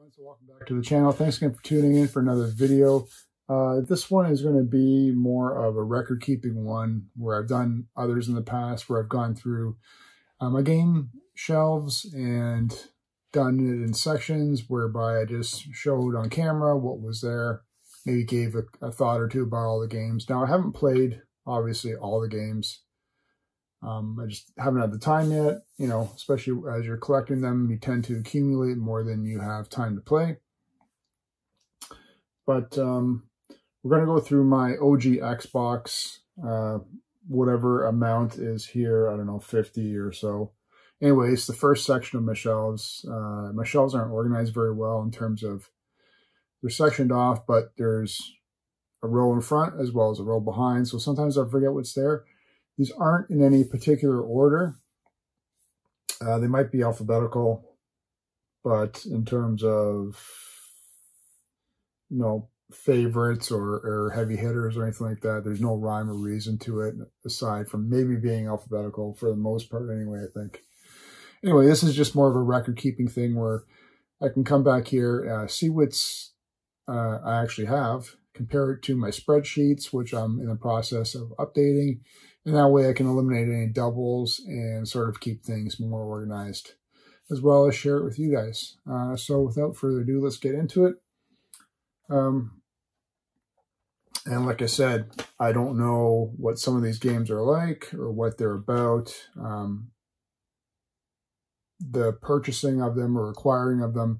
everyone, so welcome back to the channel. Thanks again for tuning in for another video. This one is going to be more of a record-keeping one, where I've done others in the past, where I've gone through my game shelves and done it in sections, whereby I just showed on camera what was there, maybe gave a thought or two about all the games. Now, I haven't played, obviously, all the games. I just haven't had the time yet, you know, especially as you're collecting them, you tend to accumulate more than you have time to play. But we're going to go through my OG Xbox, whatever amount is here, I don't know, 50 or so. Anyways, the first section of my shelves. My shelves aren't organized very well in terms of, they're sectioned off, but there's a row in front as well as a row behind. So sometimes I forget what's there. These aren't in any particular order. They might be alphabetical, but in terms of, you know, favorites or heavy hitters or anything like that, there's no rhyme or reason to it, aside from maybe being alphabetical for the most part anyway, I think. Anyway, this is just more of a record-keeping thing where I can come back here, see what's I actually have, compare it to my spreadsheets, which I'm in the process of updating. And that way I can eliminate any doubles and sort of keep things more organized, as well as share it with you guys. So without further ado, let's get into it. And like I said, I don't know what some of these games are like or what they're about. The purchasing of them or acquiring of them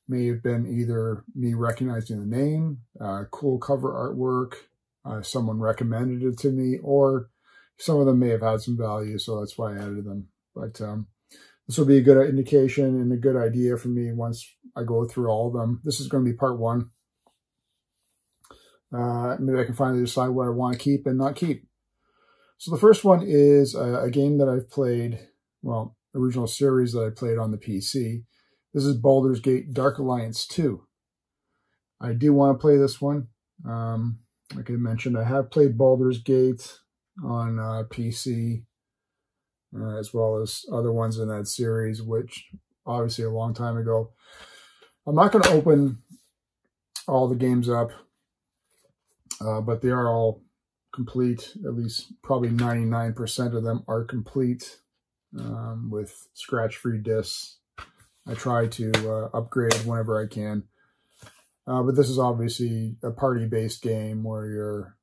may have been either me recognizing the name, cool cover artwork, someone recommended it to me, or some of them may have had some value, so that's why I added them. But this will be a good indication and a good idea for me once I go through all of them. This is going to be part one. Maybe I can finally decide what I want to keep and not keep. So the first one is a game that I've played, well, original series that I played on the PC. This is Baldur's Gate Dark Alliance 2. I do want to play this one. Like I mentioned, I have played Baldur's Gate on PC, as well as other ones in that series, which obviously a long time ago. I'm not going to open all the games up, but they are all complete. At least probably 99% of them are complete with scratch-free discs. I try to upgrade whenever I can. But this is obviously a party-based game where you're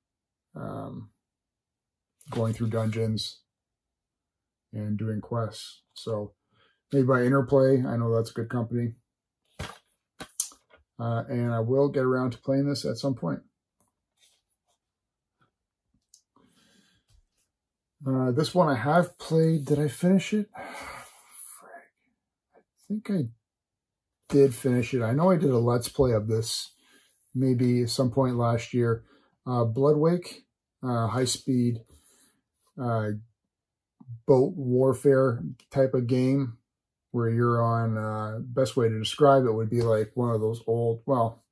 going through dungeons and doing quests. So made by Interplay. I know that's a good company. And I will get around to playing this at some point. This one I have played. Did I finish it? I think I did finish it. I know I did a Let's Play of this maybe at some point last year. Bloodwake, high-speed boat warfare type of game where you're on, best way to describe it would be like one of those old, well,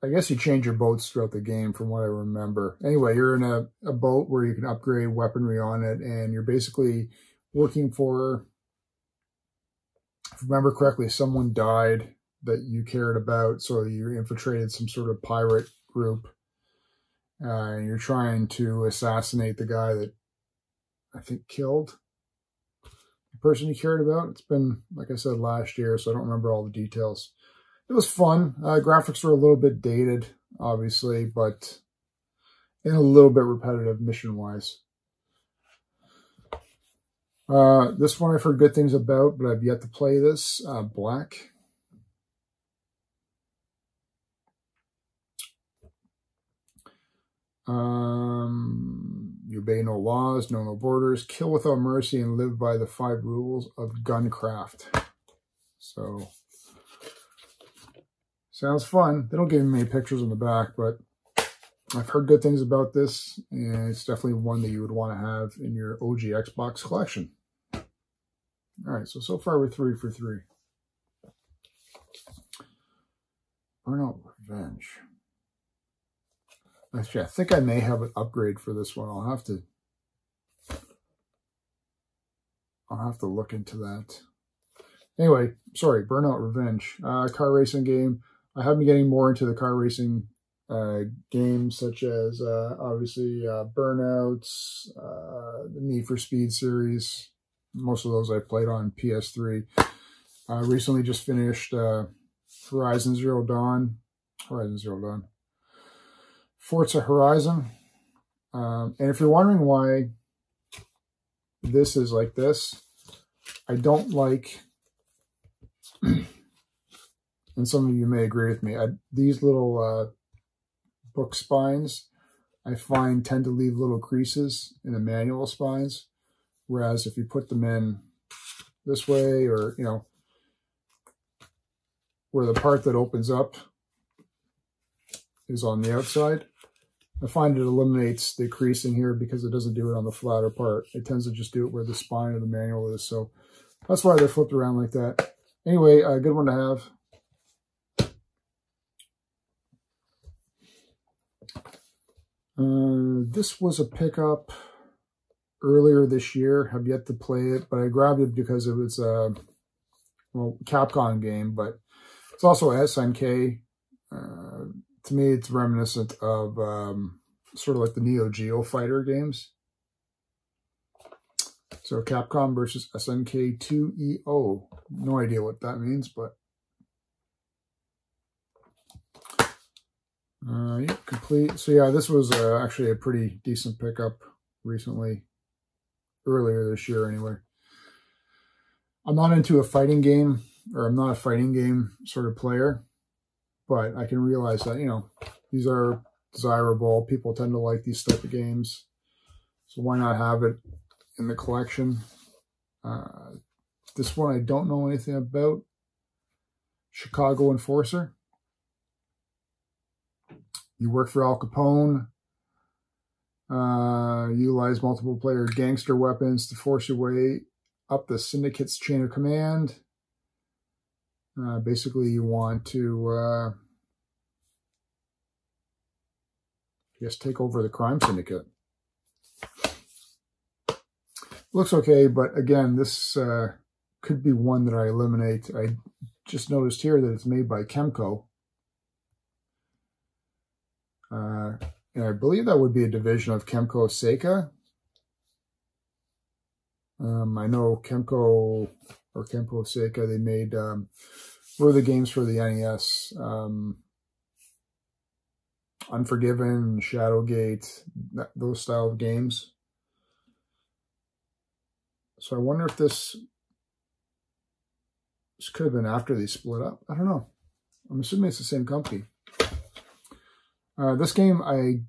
I guess you change your boats throughout the game from what I remember. Anyway, you're in a boat where you can upgrade weaponry on it, and you're basically working for, if I remember correctly, someone died that you cared about, so you infiltrated some sort of pirate group, and you're trying to assassinate the guy that I think killed the person you cared about. It's been, like I said, last year, so I don't remember all the details. It was fun. Graphics were a little bit dated, obviously, but and a little bit repetitive mission-wise. This one I've heard good things about, but I've yet to play this. Black. You obey no laws, know no borders, kill without mercy, and live by the 5 rules of guncraft. So, sounds fun. They don't give me many pictures on the back, but I've heard good things about this, and it's definitely one that you would want to have in your OG Xbox collection. All right, so far we're 3 for 3. Burnout Revenge. Actually, I think I may have an upgrade for this one. I'll have to look into that. Anyway, sorry, Burnout Revenge. Car racing game. I have been getting more into the car racing games, such as obviously Burnouts, the Need for Speed series. Most of those I played on PS3. Recently just finished Horizon Zero Dawn. Forza Horizon. And if you're wondering why this is like this, I don't like, and some of you may agree with me, these little book spines, I find tend to leave little creases in the manual spines. Whereas if you put them in this way, or, you know, where the part that opens up is on the outside, I find it eliminates the creasing here because it doesn't do it on the flatter part. It tends to just do it where the spine of the manual is. So that's why they're flipped around like that. Anyway, a good one to have. This was a pickup earlier this year. Have yet to play it, but I grabbed it because it was a Capcom game, but it's also a SNK. To me, it's reminiscent of sort of like the Neo Geo Fighter games. So Capcom versus SNK 2EO. No idea what that means, but yeah, complete. So yeah, this was actually a pretty decent pickup recently, earlier this year anyway. I'm not into a fighting game, or I'm not a fighting game sort of player, but I can realize that, you know, these are desirable. People tend to like these type of games, so why not have it in the collection? This one I don't know anything about. Chicago Enforcer. You work for Al Capone. Utilize multiple player gangster weapons to force your way up the syndicate's chain of command. Basically, you want to, I guess, take over the crime syndicate. Looks okay, but again, this could be one that I eliminate. I just noticed here that it's made by Kemco. And I believe that would be a division of Kemco Seika. I know Kemco, or Kemco Seika, they made were the games for the NES. Unforgiven, Shadowgate, those style of games. So I wonder if this could have been after they split up. I don't know. I'm assuming it's the same company. This game I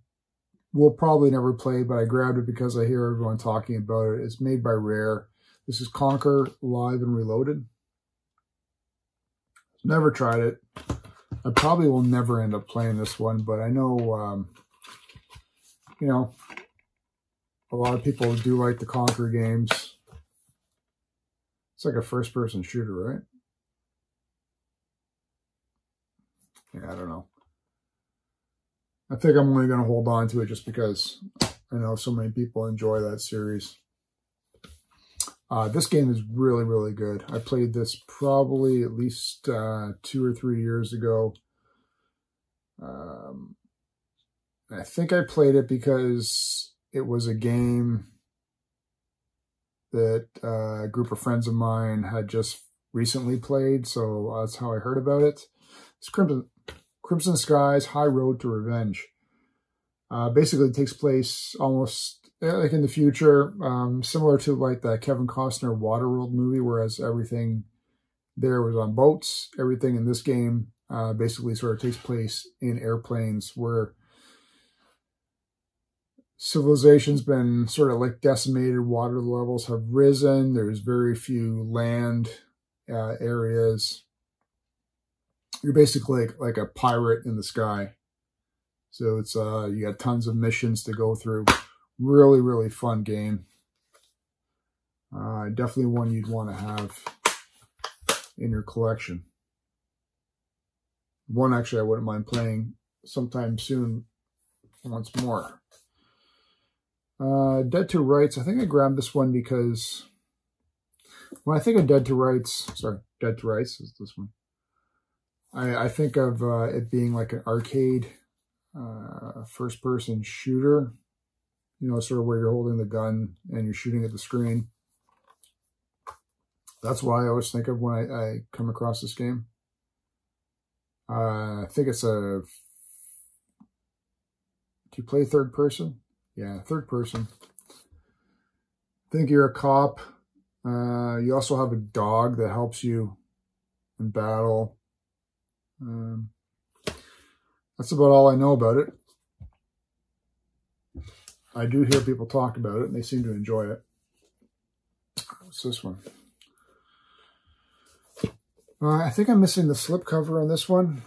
will probably never play, but I grabbed it because I hear everyone talking about it. It's made by Rare. This is Conquer Live and Reloaded. Never tried it. I probably will never end up playing this one, but I know, you know, a lot of people do like the Conquer games. It's like a first-person shooter, right? Yeah, I don't know. I think I'm only going to hold on to it just because I know so many people enjoy that series. This game is really, really good. I played this probably at least 2 or 3 years ago. I think I played it because it was a game that a group of friends of mine had just recently played, so that's how I heard about it. It's Crimson Skies, High Road to Revenge. Basically, it takes place almost like in the future, similar to like the Kevin Costner Waterworld movie, whereas everything there was on boats. Everything in this game basically sort of takes place in airplanes, where civilization's been sort of like decimated. Water levels have risen. There's very few land areas. You're basically like a pirate in the sky. So it's you got tons of missions to go through. Really, really fun game. Definitely one you'd want to have in your collection. One actually I wouldn't mind playing sometime soon once more. Dead to Rights. I think I grabbed this one because When I think of Dead to Rights is this one. I think of it being like an arcade first-person shooter. You know, sort of where you're holding the gun and you're shooting at the screen. That's what I always think of when I come across this game. I think it's a... Do you play third person? Yeah, third person. I think you're a cop. You also have a dog that helps you in battle. That's about all I know about it. I do hear people talk about it, and they seem to enjoy it. What's this one? I think I'm missing the slipcover on this one,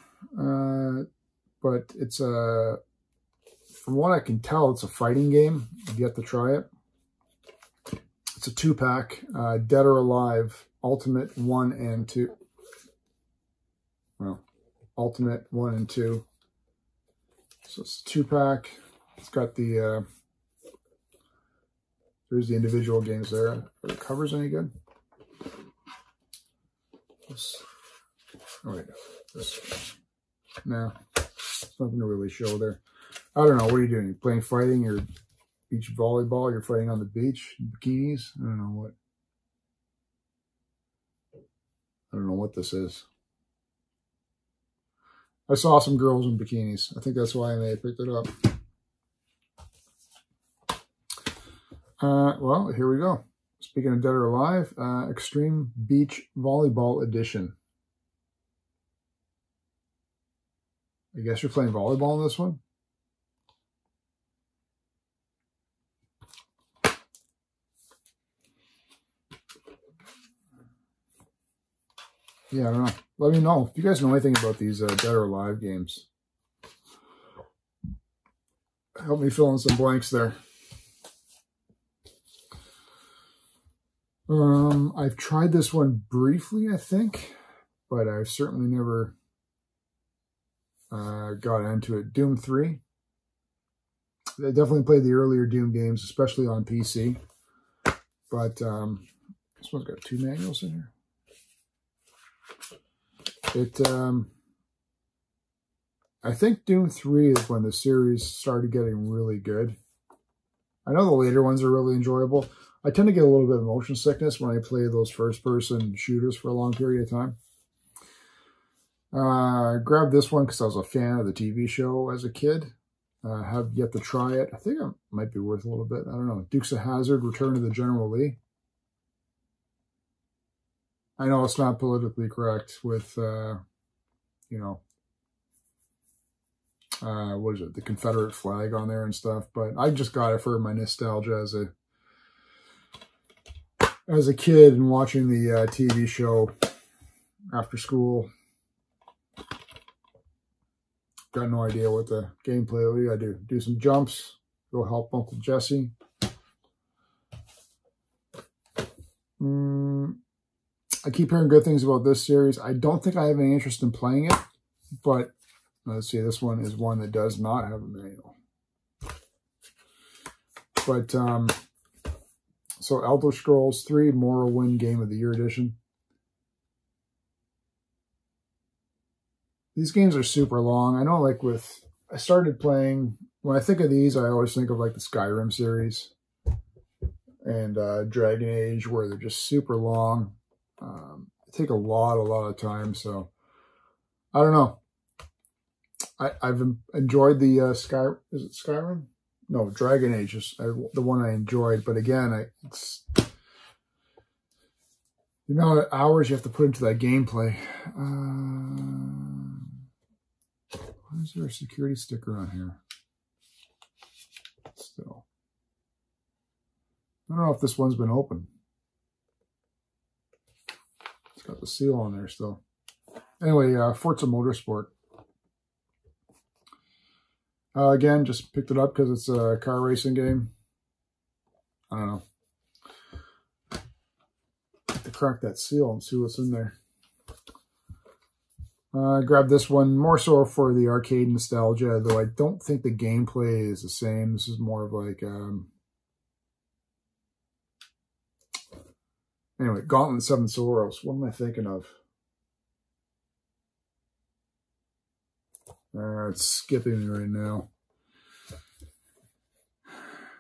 but it's a... From what I can tell, it's a fighting game. You have to try it. It's a 2-pack, Dead or Alive, Ultimate 1 and 2. Well, Ultimate 1 and 2. So it's a 2-pack. It's got the... there's the individual games there. Are the covers any good? This, oh wait, this. No, there's nothing to really show there. I don't know. What are you doing? You're playing fighting or beach volleyball? You're fighting on the beach in bikinis? I don't know what. I don't know what this is. I saw some girls in bikinis. I think that's why I may have picked it up. Well, here we go. Speaking of Dead or Alive, Extreme Beach Volleyball Edition. I guess you're playing volleyball in this one? Yeah, I don't know. Let me know if you guys know anything about these Dead or Alive games. Help me fill in some blanks there. I've tried this one briefly, I think, but I've certainly never got into it. Doom 3. I definitely played the earlier Doom games, especially on PC. But this one's got 2 manuals in here. I think Doom 3 is when the series started getting really good. I know the later ones are really enjoyable. I tend to get a little bit of motion sickness when I play those first-person shooters for a long period of time. I grabbed this one because I was a fan of the TV show as a kid. Have yet to try it. I think it might be worth a little bit. I don't know. Dukes of Hazzard, Return of the General Lee. I know it's not politically correct with, you know, what is it? The Confederate flag on there and stuff. But I just got it for my nostalgia as a kid and watching the TV show after school. Got no idea what the gameplay. What do you gotta do? Do some jumps. Go help Uncle Jesse. I keep hearing good things about this series. I don't think I have any interest in playing it, but let's see, this one is one that does not have a manual. But, so Elder Scrolls 3 Morrowind Game of the Year Edition. These games are super long. I know, like I started playing, when I think of these, I always think of like the Skyrim series and Dragon Age, where they're just super long. They take a lot of time, so I don't know. I've enjoyed the is it Skyrim? No, Dragon Age is the one I enjoyed, but again, it's the amount of hours you have to put into that gameplay. Why is there a security sticker on here? Still, I don't know if this one's been opened. It's got the seal on there still. Anyway, Forza Motorsport. Again, just picked it up because it's a car racing game. I don't know. Have to crack that seal and see what's in there. I grabbed this one more so for the arcade nostalgia, though I don't think the gameplay is the same. This is more of like Anyway, Gauntlet 7 Soros. What am I thinking of? It's skipping me right now.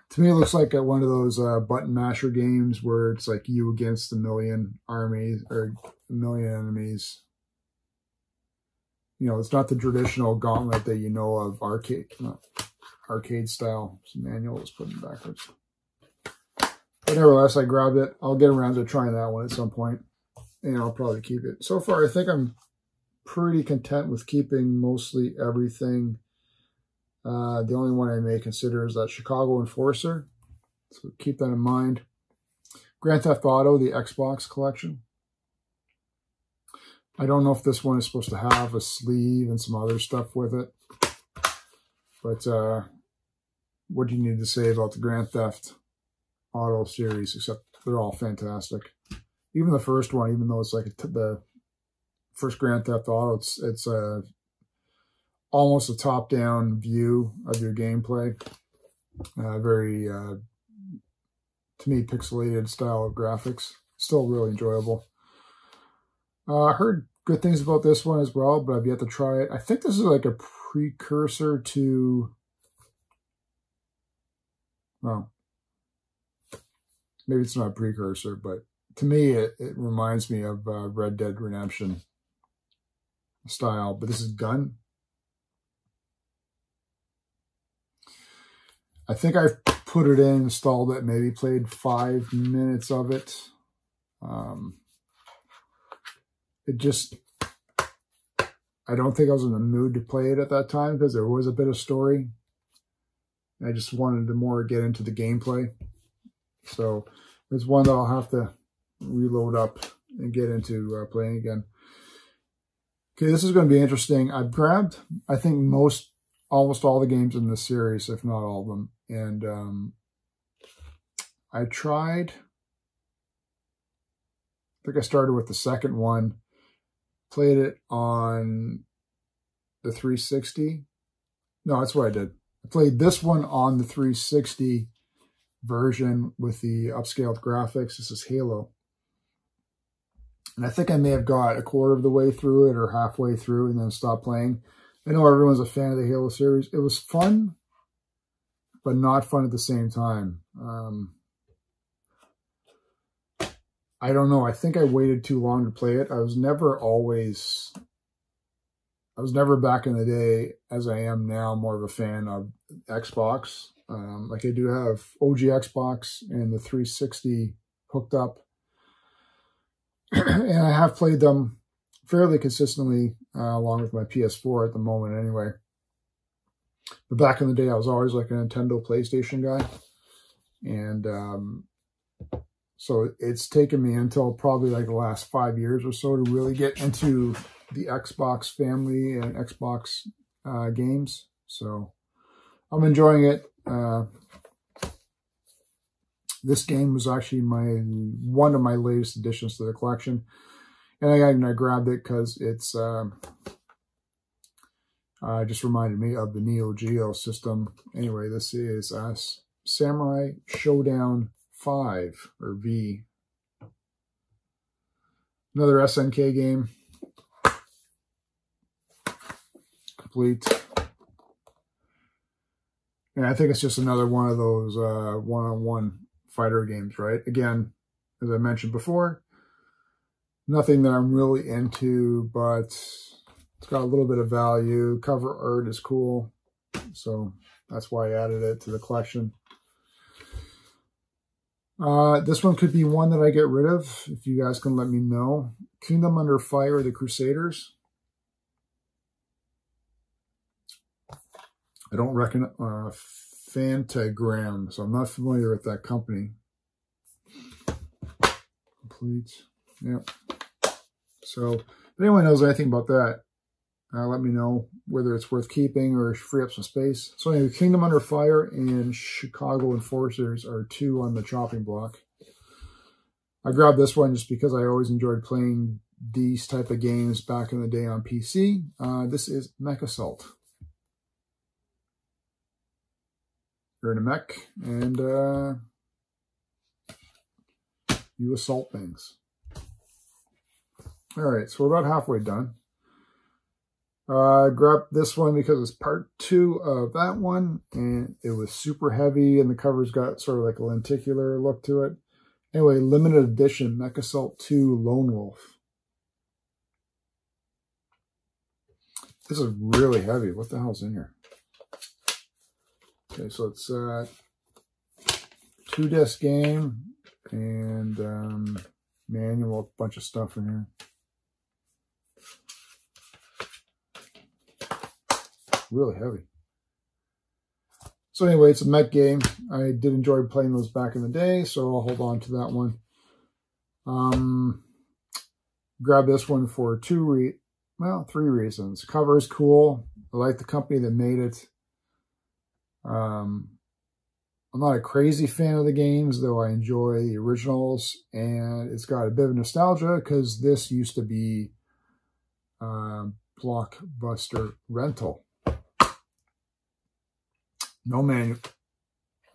To me, it looks like one of those button masher games where it's like you against a million armies or a million enemies. You know, it's not the traditional Gauntlet that you know of, arcade style. This manual is put in backwards. But nevertheless, I grabbed it. I'll get around to trying that one at some point, and I'll probably keep it. So far, I think I'm pretty content with keeping mostly everything. The only one I may consider is that Chicago Enforcer. So keep that in mind. Grand Theft Auto, the Xbox collection. I don't know if this one is supposed to have a sleeve and some other stuff with it. But what do you need to say about the Grand Theft Auto series, except they're all fantastic. Even the first one, even though it's like the first Grand Theft Auto, it's almost a top-down view of your gameplay. Very, to me, pixelated style of graphics. Still really enjoyable. I heard good things about this one as well, but I've yet to try it. I think this is like a precursor to, well, maybe it's not a precursor, but to me, it reminds me of Red Dead Redemption style, but this is Gun. I think I've put it in, installed it, maybe played 5 minutes of it. It just, I don't think I was in the mood to play it at that time because there was a bit of story. I just wanted to more get into the gameplay. So it's one that I'll have to reload up and get into playing again. Okay, this is going to be interesting. I've grabbed, I think, almost all the games in this series, if not all of them. And I tried, I think I started with the second one, played it on the 360. No, that's what I did. I played this one on the 360 version with the upscaled graphics. This is Halo. And I think I may have got a quarter of the way through it or halfway through and then stopped playing. I know everyone's a fan of the Halo series. It was fun, but not fun at the same time. I don't know. I think I waited too long to play it. I was never back in the day, as I am now, more of a fan of Xbox. Like I do have OG Xbox and the 360 hooked up. And I have played them fairly consistently, along with my PS4 at the moment anyway. But back in the day, I was always like a Nintendo PlayStation guy. And so it's taken me until probably like the last 5 years or so to really get into the Xbox family and Xbox games. So I'm enjoying it. This game was actually one of my latest additions to the collection. And I grabbed it because it's just reminded me of the Neo Geo system. Anyway, this is Samurai Showdown 5, or V. Another SNK game. Complete. And I think it's just another one of those one-on-one fighter games, right? Again, as I mentioned before, nothing that I'm really into, but it's got a little bit of value. Cover art is cool, so that's why I added it to the collection. This one could be one that I get rid of, if you guys can let me know. Kingdom Under Fire, The Crusaders. I don't reckon Fantagram, so I'm not familiar with that company. Complete. Yep. So, if anyone knows anything about that, let me know whether it's worth keeping or free up some space. So anyway, Kingdom Under Fire and Chicago Enforcers are two on the chopping block. I grabbed this one just because I always enjoyed playing these type of games back in the day on PC. This is Mech Assault. You're in a mech, and You assault things. All right, so we're about halfway done. I grabbed this one because it's part 2 of that one, and it was super heavy, and the cover's got sort of like a lenticular look to it. Anyway, limited edition Mech Assault 2 Lone Wolf. This is really heavy. What the hell's in here? Okay, so it's a 2-disc game and manual, a bunch of stuff in here. Really heavy. So anyway, it's a mech game. I did enjoy playing those back in the day, so I'll hold on to that one. Grab this one for 3 reasons. The cover is cool. I like the company that made it. I'm not a crazy fan of the games, though I enjoy the originals, and it's got a bit of nostalgia because this used to be Blockbuster rental. No manual.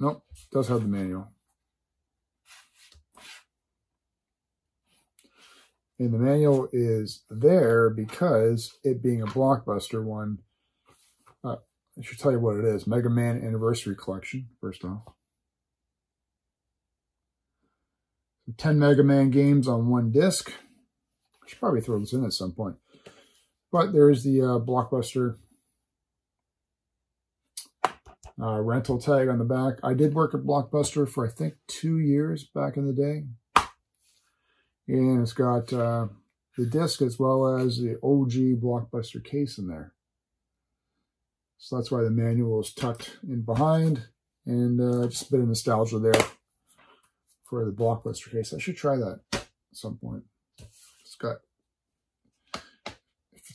Nope, does have the manual. And the manual is there because it being a Blockbuster one, I should tell you what it is. Mega Man Anniversary Collection, first off. 10 Mega Man games on 1 disc. I should probably throw this in at some point. But there's the Blockbuster rental tag on the back. I did work at Blockbuster for, I think, 2 years back in the day. And it's got the disc as well as the OG Blockbuster case in there. So that's why the manual is tucked in behind. And just a bit of nostalgia there for the Blockbuster case. I should try that at some point. It's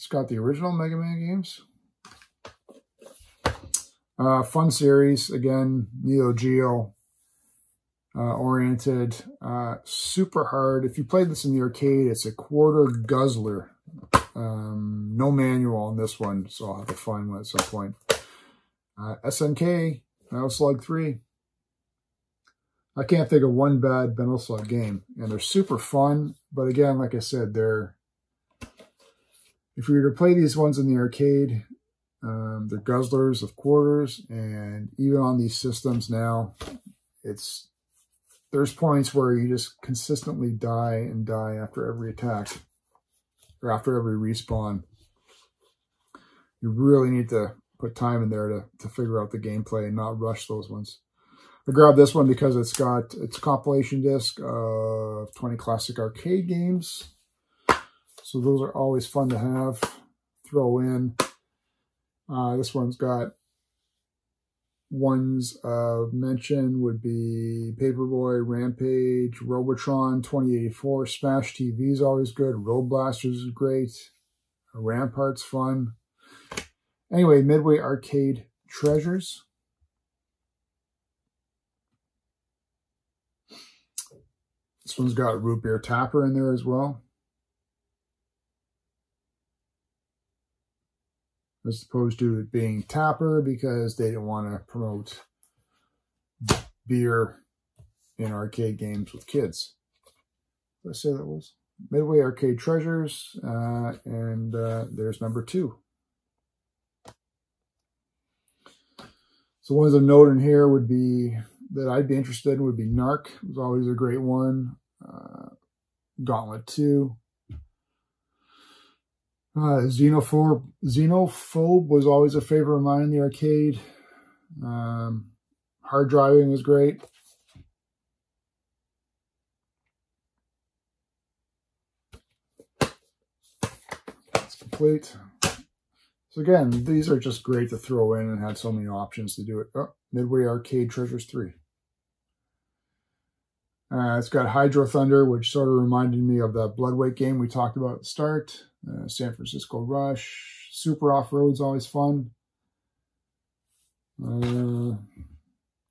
got the original Mega Man games. Fun series, again, Neo Geo oriented, super hard. If you played this in the arcade, it's a quarter guzzler. No manual on this one, so I'll have to find one at some point. SNK, Metal Slug 3. I can't think of one bad Metal Slug game, and they're super fun, but again, like I said, if you were to play these ones in the arcade, they're guzzlers of quarters, and even on these systems now, there's points where you just consistently die and die after every attack, or after every respawn. You really need to put time in there to figure out the gameplay and not rush those ones. I grabbed this one because it's a compilation disc of 20 classic arcade games. So those are always fun to have, throw in. This one's got ones of mention would be Paperboy, Rampage, Robotron, 2084, Smash TV is always good, Road Blasters is great, Rampart's fun. Anyway, Midway Arcade Treasures. This one's got Root Beer Tapper in there as well, as opposed to it being Tapper because they didn't want to promote beer in arcade games with kids. What did I say that was? Midway Arcade Treasures, and there's number 2. So ones of note in here would be, that I'd be interested in, would be Narc. It was always a great one. Gauntlet 2. Xenophobe was always a favorite of mine in the arcade. Hard driving was great. It's complete. So again, these are just great to throw in and had so many options to do it. Oh, Midway Arcade Treasures 3. It's got Hydro Thunder, which sort of reminded me of that Bloodweight game we talked about at the start. San Francisco Rush. Super Off-Road's always fun.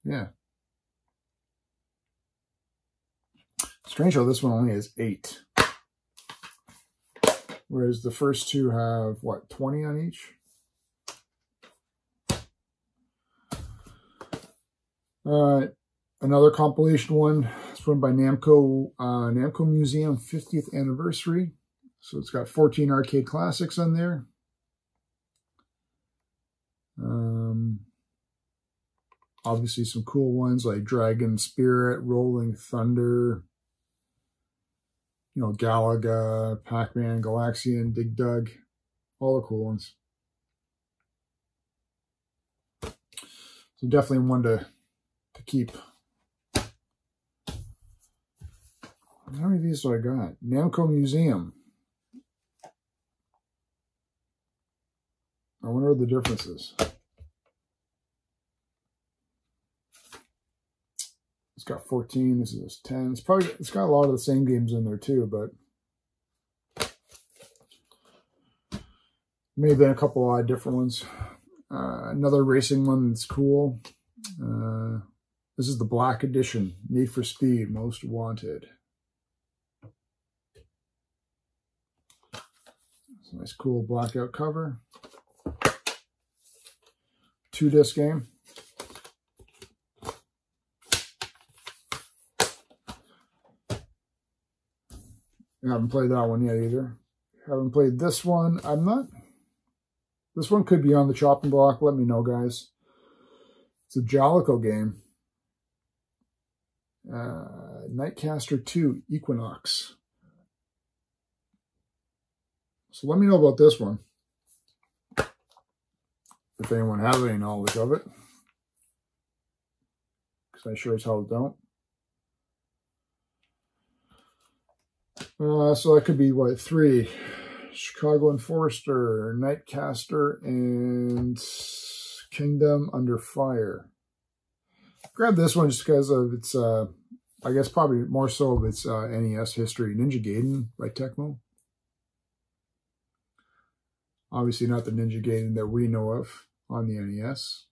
Yeah. Strange how this one only has 8. Whereas the first 2 have, what, 20 on each? Another compilation one. This It's run by Namco, Namco Museum 50th anniversary. So it's got 14 arcade classics on there. Obviously some cool ones like Dragon Spirit, Rolling Thunder, you know, Galaga, Pac-Man, Galaxian, Dig Dug, all the cool ones. So definitely one to keep. How many of these do I got? Namco Museum. I wonder what the difference is. It's got 14. This is 10. It's got a lot of the same games in there too, but maybe a couple odd different ones. Another racing one that's cool. This is the Black Edition, Need for Speed, Most Wanted. It's a nice, cool blackout cover. 2-disc game. I haven't played that one yet either. Haven't played this one. This one could be on the chopping block. Let me know, guys. It's a Jalico game. Nightcaster 2, Equinox. So let me know about this one. If anyone has any knowledge of it. Because I sure as hell don't. So that could be, what, 3. Chicago Enforcer, Nightcaster, and Kingdom Under Fire. Grab this one just because of its, I guess probably more so of its NES history. Ninja Gaiden by Tecmo. Obviously not the Ninja Gaiden that we know of on the NES.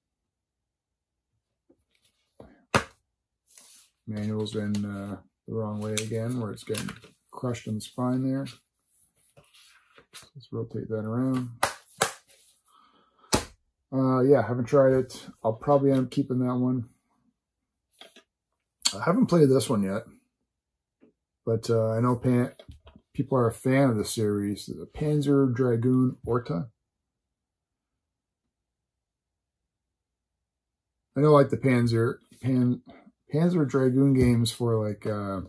Manual's in the wrong way again, where it's getting crushed in the spine there. Let's rotate that around. Yeah, haven't tried it. I'll probably end up keeping that one. I haven't played this one yet, but I know people are a fan of the series. The Panzer Dragoon Orta. I know, like the Panzer Dragoon games for like the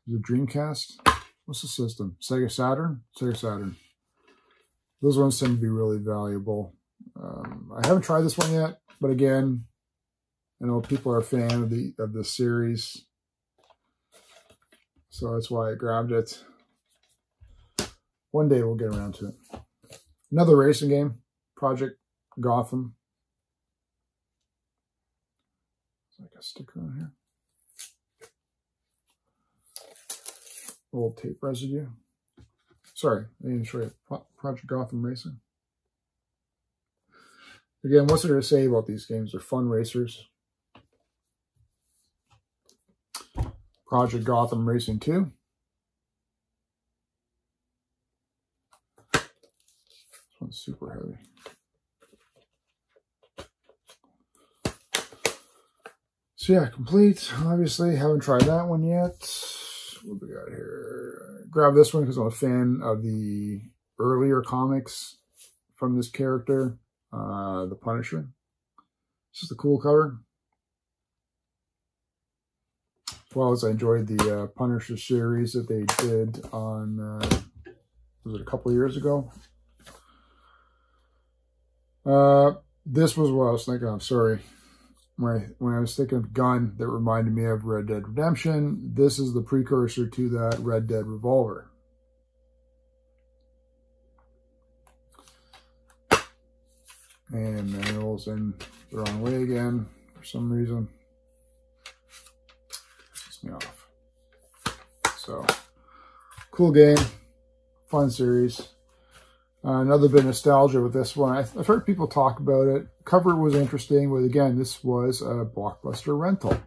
Dreamcast. What's the system? Sega Saturn? Sega Saturn. Those ones tend to be really valuable. I haven't tried this one yet, but again, I know people are a fan of the series, so that's why I grabbed it. One day we'll get around to it. Another racing game, Project Gotham. There's like a sticker on here. Old tape residue. Sorry, I didn't show you. Project Gotham Racing. Again, what's there to say about these games? They're fun racers. Project Gotham Racing 2. This one's super heavy. So yeah, complete. Obviously, haven't tried that one yet. What do we got here? Grab this one because I'm a fan of the earlier comics from this character, the Punisher. This is a cool cover. As well as I enjoyed the Punisher series that they did on, was it a couple of years ago? This was what I was thinking of, sorry. When I was thinking of gun that reminded me of Red Dead Redemption, this is the precursor to that Red Dead revolver. And manual's in the wrong way again for some reason. Pisses me off. So, cool game, fun series. Another bit of nostalgia with this one. I've heard people talk about it. Cover was interesting, but again, this was a Blockbuster rental.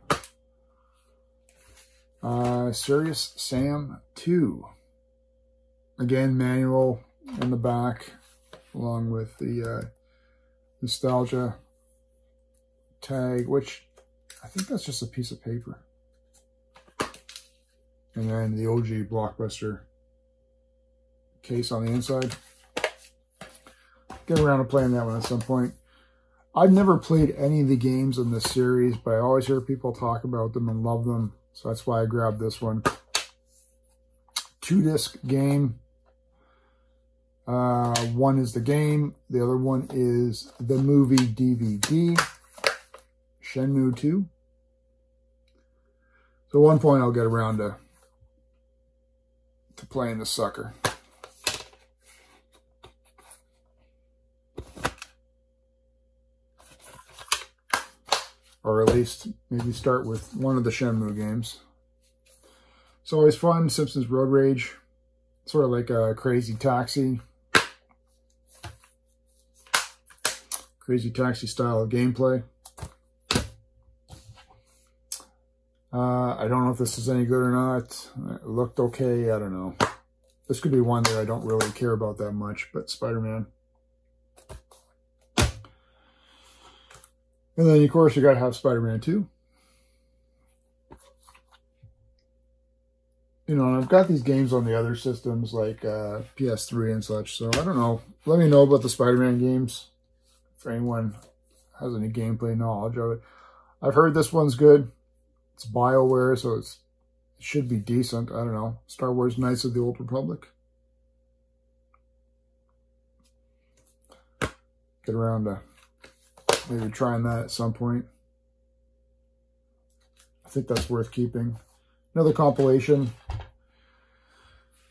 Serious Sam 2. Again, manual in the back, along with the nostalgia tag, which I think that's just a piece of paper. And then the OG Blockbuster case on the inside. Get around to playing that one at some point. I've never played any of the games in this series, but I always hear people talk about them and love them. So that's why I grabbed this one. 2-disc game. One is the game. The other one is the movie DVD. Shenmue 2. So at one point I'll get around to playing the sucker. Or at least maybe start with one of the Shenmue games. It's always fun. Simpsons Road Rage. Sort of like a Crazy Taxi. Crazy Taxi style of gameplay. I don't know if this is any good or not. It looked okay. I don't know. This could be one that I don't really care about that much, but Spider-Man. And then, of course, you got to have Spider-Man 2. You know, and I've got these games on the other systems like PS3 and such, so I don't know. Let me know about the Spider-Man games if anyone has any gameplay knowledge of it. I've heard this one's good. It's BioWare, so it should be decent. I don't know. Star Wars Knights of the Old Republic. Get around to maybe trying that at some point. I think that's worth keeping. Another compilation.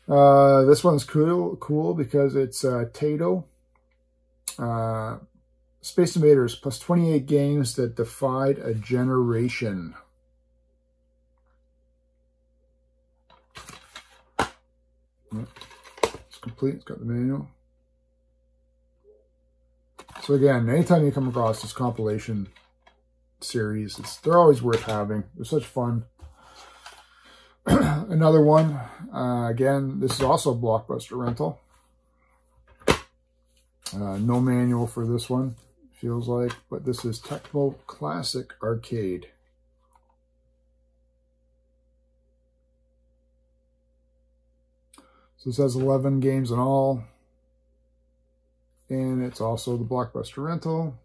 This one's cool because it's Taito. Space Invaders plus 28 games that defied a generation. It's complete. It's got the manual. So again, anytime you come across this compilation series, they're always worth having. They're such fun. Another one, again, this is also a Blockbuster rental. No manual for this one, feels like, but this is Tecmo Classic Arcade. So this has 11 games in all. And it's also the Blockbuster rental.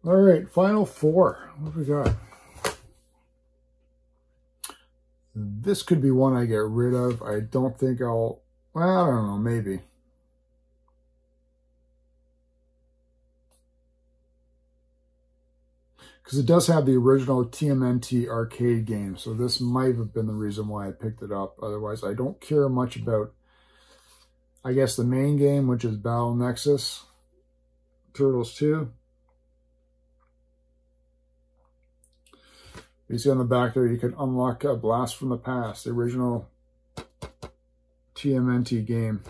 All right, final four. What have we got? This could be one I get rid of. I don't think I'll, well, I don't know, maybe. Because it does have the original TMNT arcade game, so this might have been the reason why I picked it up. Otherwise, I don't care much about, I guess, the main game, which is Battle Nexus, Turtles 2. You see on the back there, you can unlock a Blast from the Past, the original TMNT game.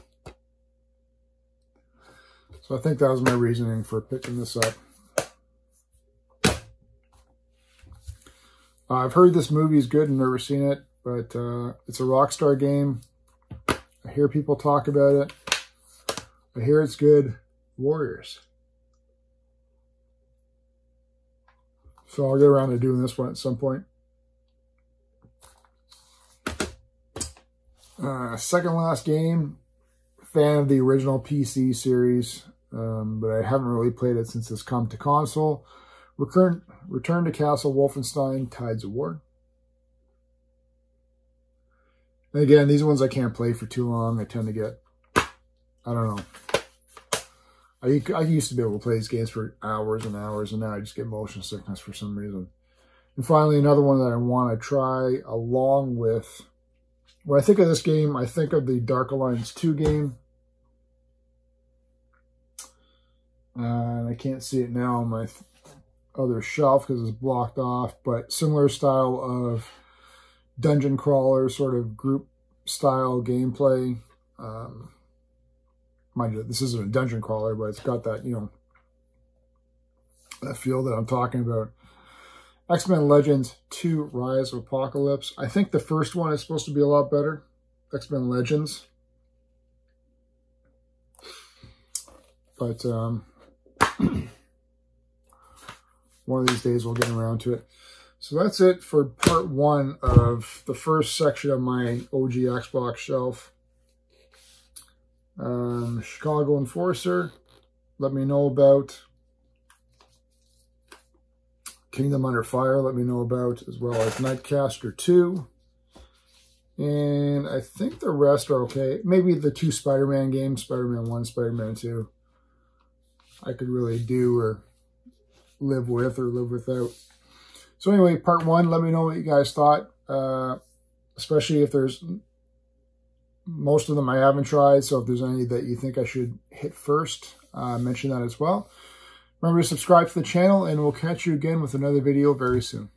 So I think that was my reasoning for picking this up. I've heard this movie is good and never seen it, but it's a Rockstar game. I hear people talk about it. I hear it's good. Warriors. So I'll get around to doing this one at some point. Second last game. Fan of the original PC series, but I haven't really played it since it's come to console. Return to Castle Wolfenstein, Tides of War. And again, these ones I can't play for too long. I tend to get, I don't know. I used to be able to play these games for hours and hours, and now I just get motion sickness for some reason. And finally, another one that I want to try along with, when I think of this game, I think of the Dark Alliance 2 game. And I can't see it now on my other shelf because it's blocked off, but similar style of dungeon crawler, sort of group style gameplay. Mind you, this isn't a dungeon crawler, but it's got that, you know, that feel that I'm talking about. X-Men Legends 2 Rise of Apocalypse. I think the first one is supposed to be a lot better. X-Men Legends. but one of these days we'll get around to it. So that's it for part 1 of the first section of my OG Xbox shelf. Chicago Enforcer, let me know about. Kingdom Under Fire, let me know about, as well as Nightcaster 2. And I think the rest are okay. Maybe the 2 Spider-Man games, Spider-Man 1, Spider-Man 2. I could really do or live with or live without. So anyway, part 1, let me know what you guys thought. Especially if there's, most of them I haven't tried. So if there's any that you think I should hit first, mention that as well. Remember to subscribe to the channel, and we'll catch you again with another video very soon.